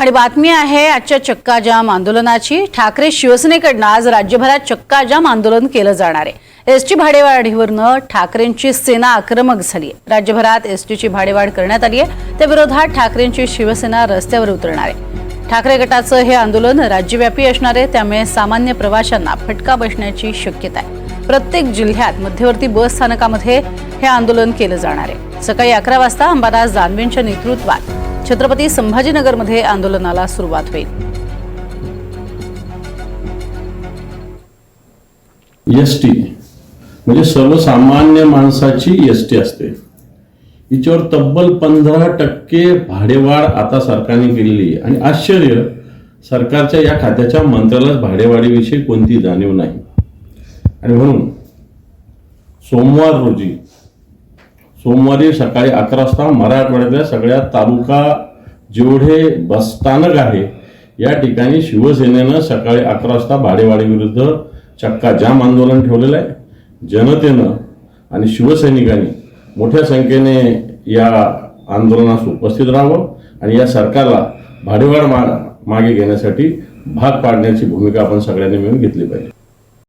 आणि बातमी आहे आजच्या चक्का जाम आंदोलनाची। ठाकरे शिवसेनेकडून आज राज्यभरात चक्का जाम आंदोलन केलं जाणार आहे। एसटी भाडेवाढीवरनं ठाकरेंची सेना आक्रमक झाली आहे। राज्यभरात एसटीची भाडेवाढ करण्यात आली आहे। त्या विरोधात ठाकरेंची शिवसेना रस्त्यावर उतरणार आहे। ठाकरे गटाचं हे आंदोलन राज्यव्यापी असणार आहे, त्यामुळे सामान्य प्रवाशांना फटका बसण्याची शक्यता आहे। प्रत्येक जिल्ह्यात मध्यवर्ती बस स्थानकामध्ये हे आंदोलन केलं जाणार आहे। सकाळी 11 वाजता अंबादास दानवेंच्या नेतृत्वात छत्रपती संभाजीनगरमध्ये आंदोलनाला सुरुवात होईल। एसटी म्हणजे सर्वसामान्य माणसाची एसटी असते। हिच्यावर तब्बल 15% भाडेवाढ आता सरकारने केलेली आहे आणि आश्चर्य, सरकारच्या या खात्याच्या मंत्र्यालाच भाडेवाढीविषयी कोणती जाणीव नाही। आणि म्हणून सोमवारी सकाळी 11 वाजता मराठवाड्यातल्या सगळ्या तालुका जेवढे बसस्थानक आहे या ठिकाणी शिवसेनेनं सकाळी 11 वाजता भाडेवाढीविरुद्ध चक्का जाम आंदोलन ठेवलेलं आहे। जनतेनं आणि शिवसैनिकांनी मोठ्या संख्येने या आंदोलनास उपस्थित राहावं आणि या सरकारला भाडेवाढ मागे घेण्यासाठी भाग पाडण्याची भूमिका आपण सगळ्यांनी मिळून घेतली पाहिजे।